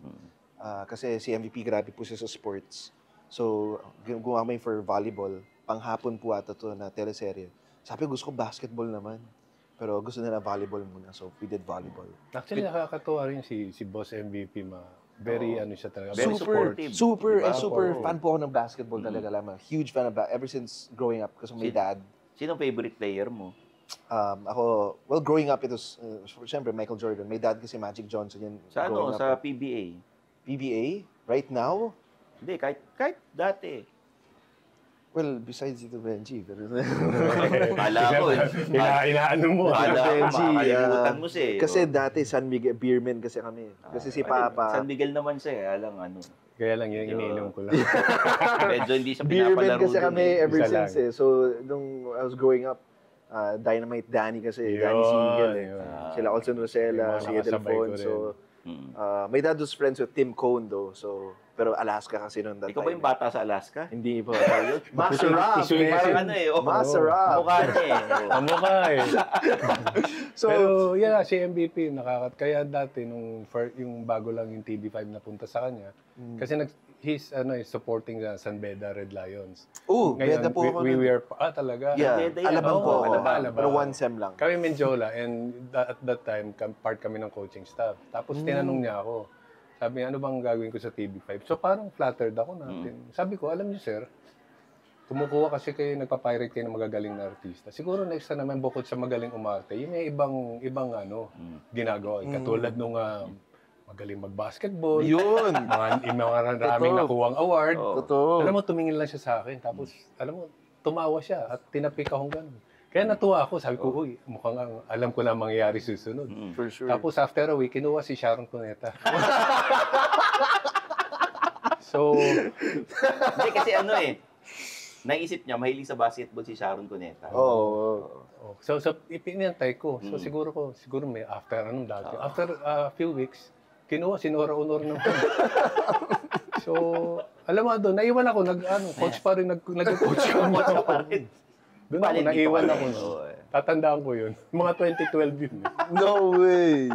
Kasi si MVP grabe po siya sa sports. So, gumawa kami for volleyball. Panghapon po ata to na teleserye. Sabi ko, gusto ko basketball naman. Pero gusto nila volleyball muna. So, we did volleyball. Actually, nakakatuwa rin si Boss MVP Very ano siya talaga. Very supportive. Diba? Super Oo. fan po ako ng basketball talaga lamang. Huge fan of ever since growing up kasi may dad. Sino favorite player mo? Ako, well, growing up, it was, syempre, Michael Jordan. My dad kasi Magic Johnson yan. Sa ano, growing sa up. PBA. PBA? Right now? Hindi, kahit dati. Well, besides ito, Benji. Pero, Kala ko eh. Inaano mo. Kala ko, Benji, makakalimutan mo siya eh. kasi dati, San Miguel, beerman kasi kami. Kasi si Papa, San Miguel naman siya eh. Alang ano. Kaya lang yun, iniinom ko lang. Medyo hindi siya beerman pinapalaro kasi dun kami eh. ever Isa since lang. eh. So, nung I was growing up, Dynamite Danny kasi, Danny Yun, Siegel eh. yun. Sila Olson Rosella, Yung mga si nakasabay ko Edelfonso. Mm. My dad was friends with Tim Cone though. So, pero Alaska kasi noon that Ikaw ba time. yung bata sa Alaska? Hindi po. Masarap. Isuwi- Parang ano eh. Oh, Masarap. mukha niya eh. Amo ka eh. So, Pero yan si MVP, kaya dati nung yung bago lang yung TV5 napunta sa kanya, kasi he's supporting the San Beda Red Lions. beda po ako. we nun. were, talaga? Yeah, Beda yan. Alabang Oo, po. Alabang. Pero one sem lang. Kami Menjola, and at that time, part kami ng coaching staff. Tapos tinanong niya ako, sabi niya, ano bang gagawin ko sa TV5? So parang flattered ako natin. Sabi ko, alam niyo sir, kumukuha kasi kayo, nagpapirate kayo ng magagaling na artista. Siguro next time naman, bukod sa magaling umarte, yung may ibang ginagawa. Katulad nung magaling mag-basketball, Yun. yung mga maraming Totoo. nakuwang award. Totoo. Alam mo, tumingin lang siya sa akin. Tapos, alam mo, tumawa siya at tinapik akong gano'n. Kaya natuwa ako. Sabi ko, uy, mukhang alam ko na mangyayari susunod. For sure. Tapos, after a week, kinuha si Sharon Cuneta. So, Hindi kasi ano eh. Naisip niya, mahilig sa basketball si Sharon Cuneta. Oo. so ipinantay ko. So, siguro may after After a few weeks, kinuha, sinora-honor naman. So, alam mo doon, naiwan ako, coach pa rin, nag-coach ako. Coach ka pa rin. Doon ako, Bali, naiwan dito ka ako. rin. No? Oo, eh. Tatandaan ko yun. Mga 2012 yun. No way.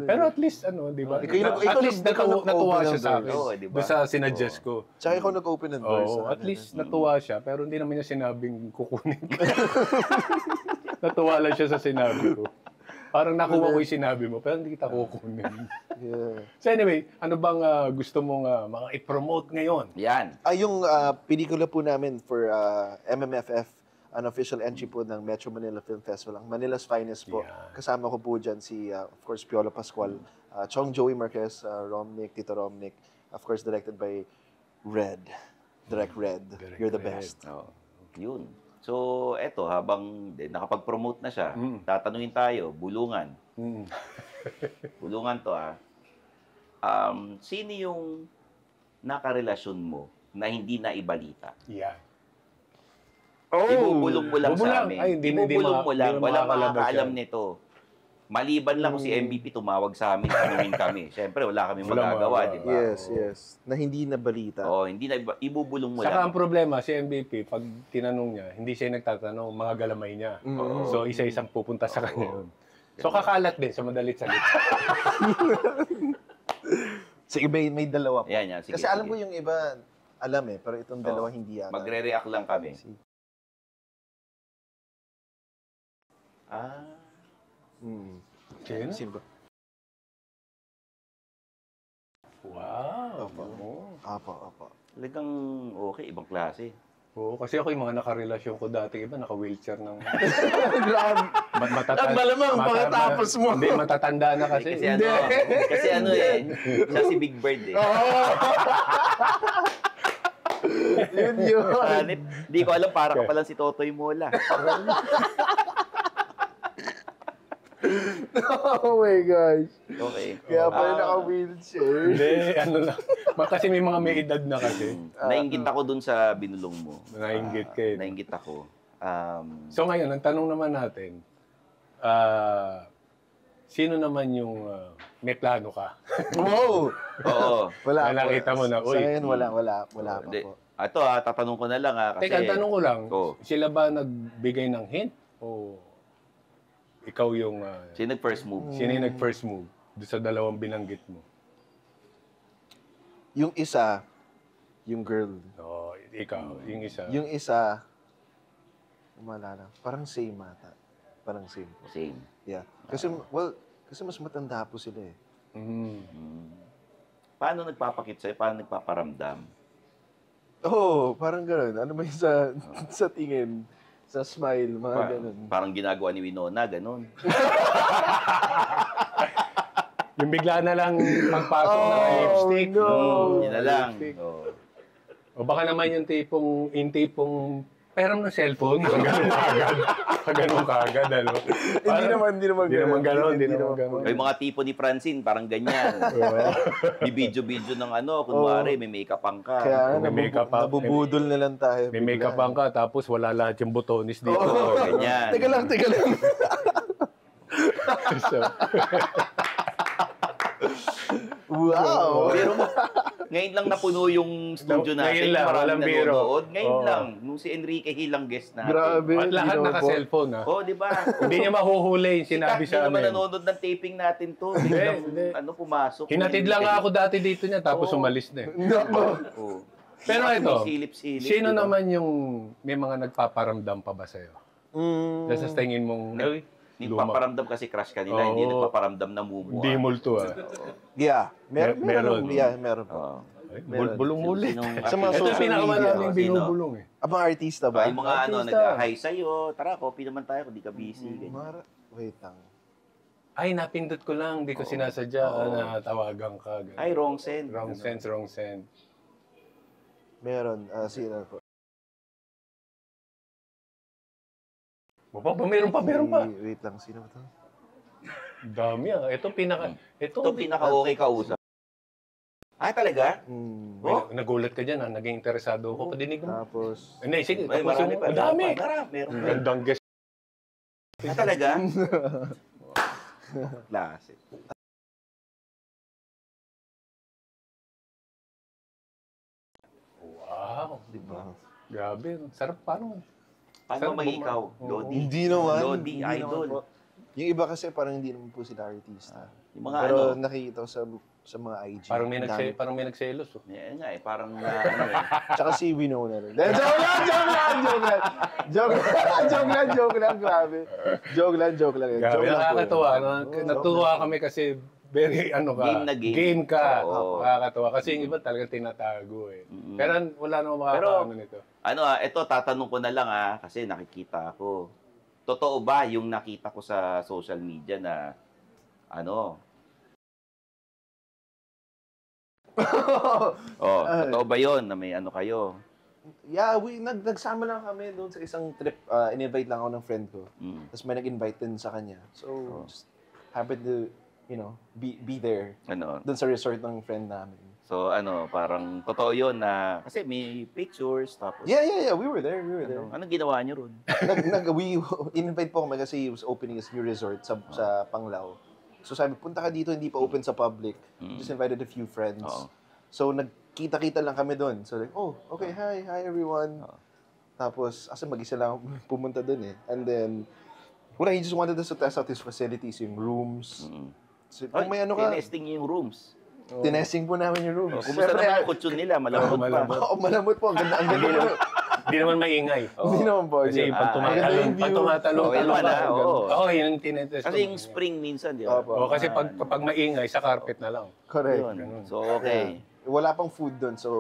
Pero at least, di ba? Ikaw At least natuwa nag-open siya ng sa doors. akin. Oo, di ba? Doon sa sinuggest ko. Tsaka ikaw nag-open ng doors. Oo, at least natuwa siya, pero hindi naman niya sinabing kukunin ko. Natuwa lang siya sa sinabi ko. Parang nakuha ko yung sinabi mo, pero hindi kita kukunin. Yeah. So anyway, ano bang gusto mong mga i-promote ngayon? Yan. Yung pelikula po namin for MMFF, an official entry po ng Metro Manila Film Festival, ang Manila's Finest po. Yeah. Kasama ko po dyan si, of course, Piolo Pascual, Chong Joey Marquez, Romnick, Tito Romnick, of course, directed by Red. Direct Red. You're the Red. best. Oh, yun. So, eto, habang nakapag-promote na siya, tatanungin tayo, bulungan. Bulungan to sino yung nakarelasyon mo na hindi na ibalita? Yeah. Ibubulong mo lang Bubulong. sa amin. Ay, hindi Ibubulong mo lang. hindi Walang makakalabas makakaalam yan. nito. Maliban lang kung si MVP tumawag sa amin, tanungin kami. Siyempre, wala kami Walang magagawa, magagawa. di ba? Yes. Na hindi na balita. Oo, hindi na, ibubulong mo Saka lang. ang problema, si MVP, pag tinanong niya, hindi siya nagtatanong, mga galamay niya. So, isa-isang pupunta sa kanya yun. So, kakalat din sa madalit salita. Sige, may dalawa po. Yan. Sige, Kasi alam ko sige. yung iba, alam pero itong dalawa hindi yata. Magre-react lang kami. Sino? Sino ba? Wow. Apo. Talagang okay, ibang klase. Oo, kasi ako yung mga nakarelasyon ko dati, iba naka-wheelchair ng... Grabe. Malamang pagkatapos mo. Hindi, matatanda na kasi. Kasi ano siya si Big Bird eh. Yun. Hindi ko alam, para ka palang si Totoy Mola. Oh my gosh. Okay. Kaya pala naka-wheelchair. Hindi, lang. Kasi may mga may edad na kasi. Nainggit ako dun sa binulong mo. Nainggit ka eh. Nainggit ako. So ngayon, ang tanong naman natin, sino naman yung may plano ka? Wow! Oo. Wala. Nakita mo na, Sa uy. ngayon, wala pa Hindi. po. Ito tatanong ko na lang kasi... Teka, ang tanong ko lang, Oo. sila ba nagbigay ng hint? O ikaw yung... Sino nag-first move? sino yung nag-first move doon sa dalawang binanggit mo? Yung isa, yung girl. Oo, ikaw, yung isa. Yung isa, umalala, parang same ata. Parang same po. Same. Yeah. Kasi mas matanda po sila eh. Paano nagpapakit sa'yo? Paano nagpaparamdam? Oo, parang gano'n. Ano ba yung sa tingin? Sa smile, mga ganun. Parang ginagawa ni Winona, ganun. Yung bigla na lang pagpasok ng lipstick. Yun na lang. Lipstick. Oh. O baka naman yung tipong peram ng cellphone, ganun kagad. Ganun kagad, ano. Hindi naman ganun. Yung mga tipo ni Francine, parang ganyan. May video-video ng kunwari, may make-up ang ka. Kaya May makeup up. nabubudol na lang tayo. May makeup ang ka, tapos wala lahat yung botones dito. Oo, ganyan. Teka lang. So, Wow! Pero ngayon lang napuno yung studio Ngayon natin. lang, Maraming walang biro. nanonood. Ngayon Oo. lang, nung si Enrique Hilang guest natin. Grabe. at lahat hindi naman po. naka-cellphone, ha. Oh, di ba? Hindi niya mahuhuli yung sinabi Hindi sa naman amin. nanonood ng taping natin to. Biglang, Hindi. pumasok. Hinatid lang ako dati dito niya, tapos Oo. umalis na eh. Nako. Oh. Pero Kasi ito, may silip-silip, sino di ba? naman yung may mga nagpaparamdam pa ba sa'yo? Kasi sa tingin mong, Hindi luma. paparamdam kasi crush kanila, hindi Oo. nagpaparamdam na mumu. Hindi multo, ah. Yeah. Meron. Meron po. Oo. Ay, Meron. bulong-ulit. Sa mga Ito social yung pinakamaraming media. binubulong eh. Abang artista ba? Yung mga Artista. nag-hi sa'yo, tara, coffee naman tayo kung di ka busy. Ganyan. Wait lang. Ay, napindot ko lang. Hindi ko sinasadya na tawagan ka. ganun. Ay, wrong send. Wrong sense, wrong sense. Meron. Sino po? Meron pa. Wait lang. Sino ba to? Dami ah. Ito Ito pinaka-okay kausap. Ay, talaga? Oh? Nagulat ka dyan ah. Naging interesado ako. Padinig mo. Tapos... Hindi, sige. Ay, marami pa. Dami. Meron pa. Gandang guest. Ah, talaga? Klase. Wow. Diba? Grabe. Sarap. Paano? Paano may ikaw? Lodi? Hindi naman. Lodi, Hindi idol. naman po. Yung iba kasi parang hindi naman po sila artista. Yung mga Pero nakikita ko sa mga IG. Parang Dami. may nagselos. Oh. Yan nga eh, parang Tsaka si Winona rin. Joke lang, grabe. Joke lang. Grabe, Joke lang po nakakatawa. yun. Natuwa kami kasi very Game na game. Game ka. Oo. Nakakatawa. Kasi yung iba talaga tinatago eh. Pero wala namang makakaano nito. ito tatanong ko na lang kasi nakikita ako. Totoo ba yung nakita ko sa social media na totoo ba yun na may kayo? Yeah, nagsama lang kami doon sa isang trip. In-invite lang ako ng friend ko. Tapos may nag-invite din sa kanya. So, just happened to, be there. Doon sa resort ng friend namin. So, parang totoo yun na, kasi may pictures, tapos... Yeah. We were there. Anong ginawa niyo ron? In-invite po kami kasi he was opening his new resort sa Panglao. So sabi, punta ka dito, hindi pa open sa public. Just invited a few friends. Oo. So nagkita-kita lang kami doon. So like, oh, okay, hi everyone. Tapos, mag-isa lang pumunta doon eh. And then, he just wanted us to test out his facilities, yung rooms. So, kung may ka, tinesting niyo yung rooms. tinesting po namin yung rooms. Kumusta naman yung kutsyon nila? Malambot pa. Malambot po. Ang ganda po. Hindi naman maingay. Hindi naman po. Kasi pag tumatalong, yun yung tinetest. Kasi yung spring minsan, di ba? Kasi pag maingay, sa carpet na lang. Correct. Yun. So, okay. Wala pang food doon, so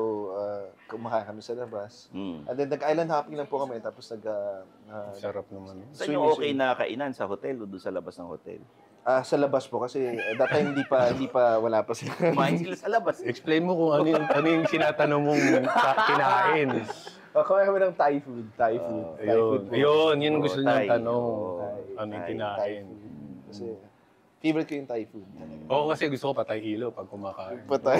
kumakain kami sa labas. And then nag-island hopping lang po kami, tapos Sarap naman. Saan yung okay na kainan? Sa hotel o doon sa labas ng hotel? sa labas po kasi that time hindi pa wala pa sila. Kumain sila sa labas. Explain mo kung ano yung sinatanong mong kinain. Kumain kami ng Thai food. Yun gusto niyang Thai. tanong. Oo, Ano yung Thai. kinain. Kasi favorite ko yung Thai food. Oo, kasi gusto ko patay ilaw pag kumakain. Patay.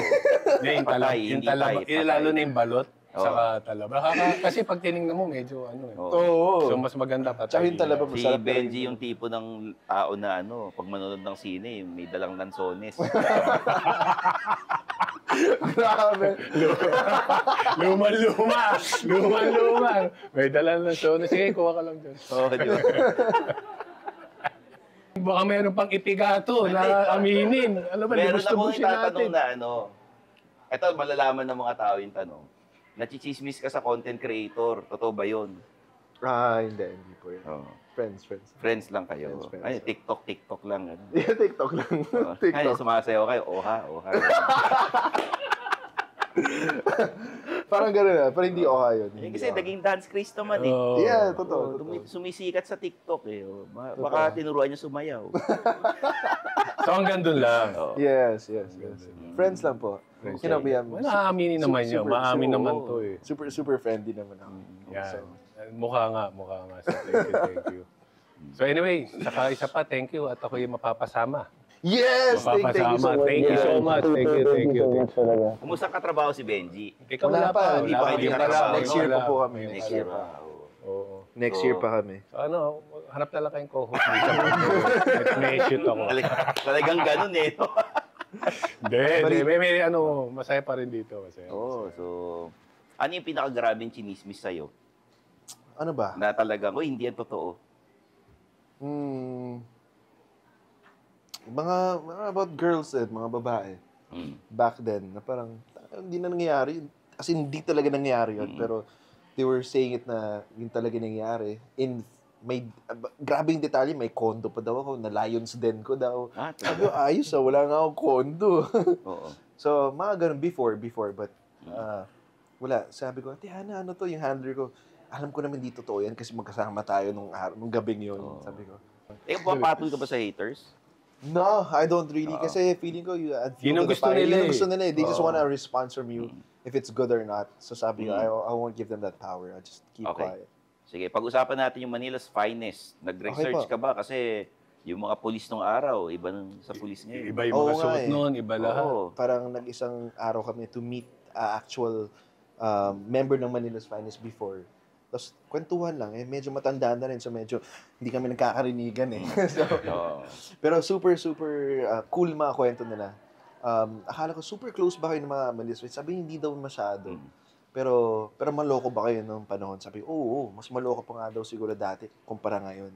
Yung Patay, yung hindi talaba. Thai, Lalo patay. na yung balot. Saka talaba. Kasi pag tinignan mo, medyo Oo. So, mas maganda Tsaka patay yung talaba ilaw. Si masarap. Benji yung tipo ng tao na pag manonood ng sine, may dalang lansones. Grabe. Luma. May dala na show. Sige, kuha ka lang dyan. Baka meron pang ipigato na aminin. Alam ba, Meron akong gusto natin. itatanong na ito, malalaman ng mga tao yung tanong. Nachichismis ka sa content creator. Totoo ba yun? Hindi po yun. Friends. Friends lang kayo. Friends. Ay, TikTok lang. Yeah, TikTok lang. Ay, sumasayaw kayo. Oha. Parang gano'n na. Pero hindi Ohio. Eh, kasi naging dance craze naman eh. Oo. Yeah, totoo. Oh, totoo. sumisikat sa TikTok eh. Oh. Baka tinuruan niya sumayaw. So hanggang dun lang. Oh. Yes. Friends lang po. Friends You know, lang. we Wala, aaminin naman yun. Maamin naman oo. to eh. super friendly naman ako. Yan. So, Mukha nga. So, thank you. So anyway, saka isa pa, thank you. At ako yung mapapasama. yes! Thank you so much. Thank you so much. Thank you. Kumusta katrabaho si Benji? Ikaw Wala pa. Hindi pa kayo kami nakasama. Next year pa po kami. Next year pa. Oo. Next year pa kami. So ano, hanap na lang kayong co-host dito. May shoot ako. Talagang ganun eh. No? Hindi. May ano, masaya pa rin dito. Masaya. So, ano yung pinakagrabing chinismis sa'yo? Ano ba? Na talagang, hindi yan totoo. Mga about girls mga babae. Back then, na parang, hindi na nangyayari. As in, hindi talaga nangyayari yun. Pero, they were saying it na yun talaga nangyayari. May, grabing detalye, may condo pa daw ako, na Lions Den ko daw. Sabi ko, ayos wala nga akong condo. Oo. So, mga ganun, before, but, wala. Sabi ko, Tiana, ano to, yung handler ko, alam ko naman di totoo yan kasi magkasama tayo nung gabing yun. Sabi ko, Papatol ka ba sa haters? no, I don't really. Kasi feeling ko, Yun ang gusto nila Yun ang eh. gusto nila eh. They just want a response from you if it's good or not. So sabi ko, I won't give them that power. I'll just keep quiet. Sige, pag-usapan natin yung Manila's Finest. Nag-research Okay ka ba? Kasi yung mga pulis nung araw, iba nung sa pulis ngayon. Iba yung mga Oo nga suot eh. noon, iba lahat. Oo. Parang nag-isang araw kami to meet actual member ng Manila's Finest before. Tapos kwentuhan lang medyo matanda na rin so medyo hindi kami nagkakarinigan so, pero super cool mga kwento nila. Akala ko super close ba kayo ng mga Manila's Finest? Sabi hindi daw masyado. Pero maloko ba kayo nung panahon? Sabi, oo, mas maloko pa nga daw siguro dati kumpara ngayon.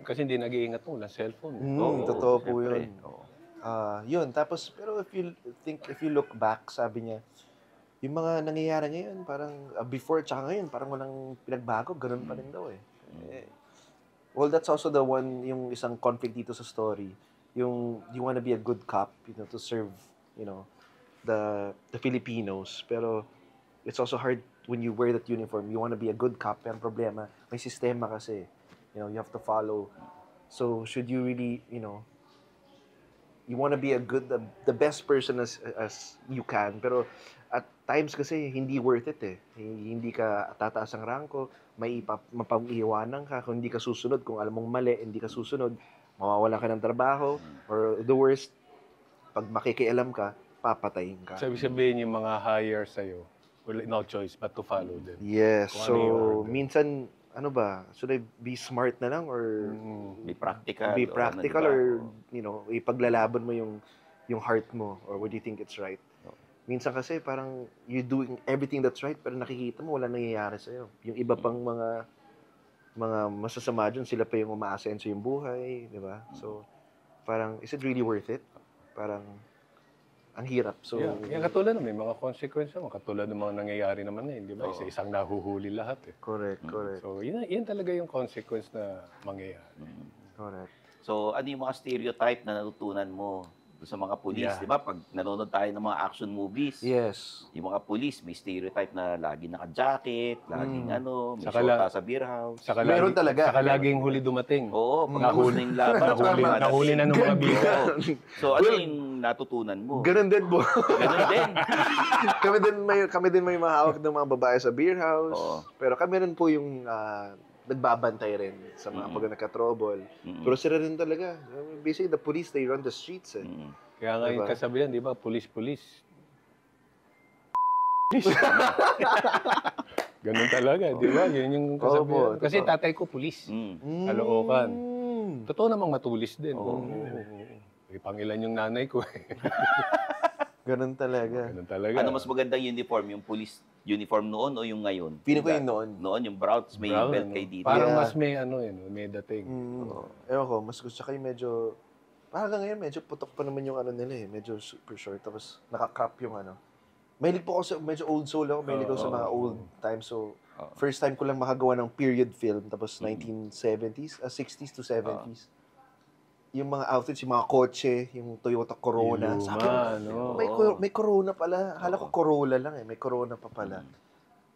Kasi hindi nag-iingat mo, walang cellphone. Totoo po syempre. yun. Yun, tapos, pero if you look back, sabi niya, yung mga nangyayari ngayon, parang before tsaka ngayon, parang walang pinagbago, ganun pa rin daw well, that's also yung isang conflict dito sa story. Yung you wanna be a good cop, to serve, the Filipinos. Pero it's also hard when you wear that uniform. You wanna be a good cop, pero problema, may sistema kasi. You have to follow. So should you really, you wanna be the best person as you can, pero at times kasi hindi worth it Hindi ka tataas ang ranko, mapag-iwanan ka kung hindi ka susunod, kung alam mong mali, hindi ka susunod, mawawala ka ng trabaho, or the worst, pag makikialam ka, papatayin ka. Sabi sabihin yung mga hire sa'yo, no choice but to follow them. Yes, Kung so ano yung order. minsan, should I be smart na lang or Be practical. be practical or ipaglalaban mo yung heart mo or what do you think it's right? Minsan kasi parang you doing everything that's right pero nakikita mo wala nangyayari sa'yo. Yung iba pang mga masasama dyan, sila pa yung umaasenso yung buhay, di ba? So, parang, is it really worth it? Parang, ang hirap. So, Yan katulad may mga consequence naman. Katulad ng mga nangyayari naman ngayon, di ba? Isa-isang nahuhuli lahat correct. So, yan talaga yung consequence na mangyayari. Correct. So, ano yung mga stereotype na natutunan mo sa mga pulis, Yeah. di ba? Pag nanonood tayo ng mga action movies, Yes. yung mga pulis, may stereotype na lagi naka-jacket, laging may Saka shota sa beer house. Meron talaga. Saka laging huli dumating. Oo, pag nahuli na yung laban. Nahuli na ng mga bida. So, ano yung natutunan mo? Ganun din po. Ganun din. kami din may mahawak ng mga babae sa beer house. Oo. Pero kami rin po yung nagbabantay rin sa mga pag nagka-trouble. Pero sila rin talaga. Basically, the police, they run the streets Kaya nga yung Diba? kasabihan, di ba? Police. Ganun talaga, di ba? Yun yung kasabihan. Opo, Kasi totoo. tatay ko police. Kaloocan. Totoo namang matulis din. Oo. Pangilan yung nanay ko. Ganun talaga. Ganun talaga. Ano mas magandang uniform? Yung police uniform noon o yung ngayon? Feeling ko yung noon. Noon, yung brown, may Brown, belt ano? kay dito. Parang Yeah. mas may may dating. Ewan ko, mas gusto kayo medyo, hanggang ngayon, medyo putok pa naman yung nila medyo super short, tapos naka-crop yung Mahilig po ako sa, medyo old soul ako, mahilig ako sa mga old times, so, first time ko lang makagawa ng period film, tapos 1970s, 60s to 70s. yung mga outfits, yung mga kotse, yung Toyota Corona. Yung Sabi ko, luma, no? may Corona pala. Hala ko Corolla lang eh. May Corona pa pala.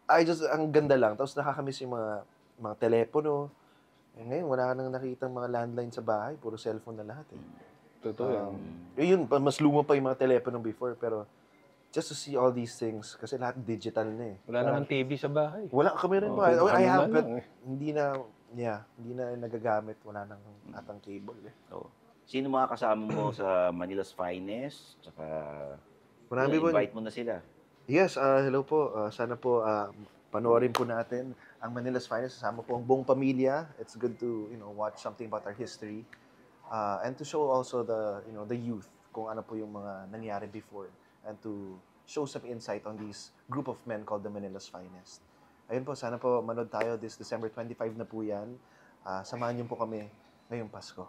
Ang ganda lang. Tapos nakakamiss yung mga telepono. Eh, ngayon, wala ka nang nakitang mga landline sa bahay. Puro cellphone na lahat eh. Totoo yan. Yun, mas luma pa yung mga telepono before. Pero just to see all these things, kasi lahat digital na eh. Wala naman TV sa bahay. Wala kami rin Oo, pa. kung I ano have, man but lang eh. hindi na nagagamit. Wala nang atang cable eh. Oo. Sino mga kasama mo sa Manila's Finest? Tsaka, Marami po. invite mo na sila. Yes, hello po. Sana po panoorin po natin ang Manila's Finest. Kasama po ang buong pamilya. It's good to, watch something about our history. And to show also the youth kung ano po yung mga nangyari before. And to show some insight on this group of men called the Manila's Finest. Ayun po, sana po manood tayo this December 25 na po yan. Samahan niyo po kami ngayong Pasko.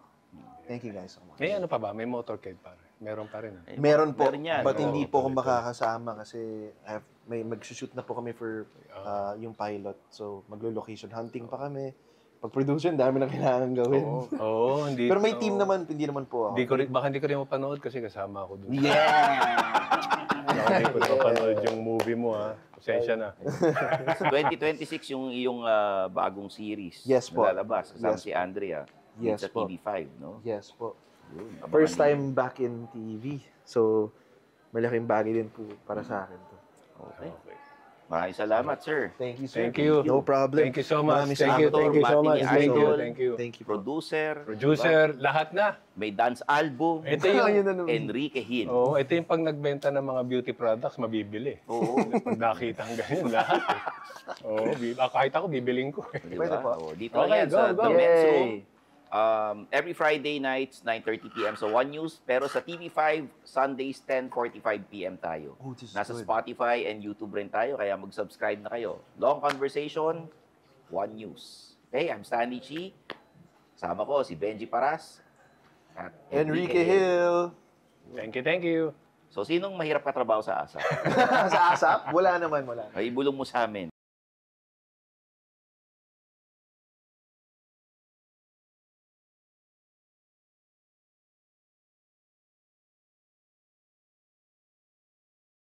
Thank you guys so much. May ano pa ba? May motorcade pa rin. Meron pa rin. Eh, Meron po, yan. but Oo. hindi po ako makakasama kasi may mag-shoot na po kami for yung pilot. So, maglo-location hunting pa kami. Pag-production, dami na kailangan gawin. Oo, hindi. Pero may team naman, hindi naman po ako. Baka hindi ko rin mapanood kasi kasama ako doon. Yeah! Hindi ko rin mapanood yung movie mo, ha? Pasensya na. 2026 yung iyong bagong series. Yes po. Na lalabas. Kasama Yes. si Andrea. Yes sa po. TV5, no? Yes po. Yun, abangan First niyo. time back in TV. So, malaking bagay din po para sa akin to. Okay. Maraming salamat, sir. Thank you, sir. Thank you. No problem. Thank you so much. Maraming Thank you so much. Bati ni Thank you. Idol. Thank you. Thank you po. Producer. Producer, lahat na. May dance album. Ito Ayun yung, na naman. Enrique Hill. ito yung pag nagbenta ng mga beauty products, mabibili. Oo. Pag nakita ang ganyan, lahat. Kahit ako, bibiling ko. Di Pwede ba? po. Oo, dito Okay, yan sa go, The go. Men's Yay. Room. Every Friday nights, 9:30 p.m. sa One News. Pero sa TV5, Sundays, 10:45 p.m. tayo. Oh, this is Nasa good. Spotify and YouTube rin tayo, kaya mag-subscribe na kayo. Long Conversation, One News. Okay, I'm Stanley Chi. Sama ko si Benji Paras at Enrique Hill. Thank you. So, sinong mahirap katrabaho sa ASA? Sa ASAP? Wala naman. Ay, ibulong mo sa amin.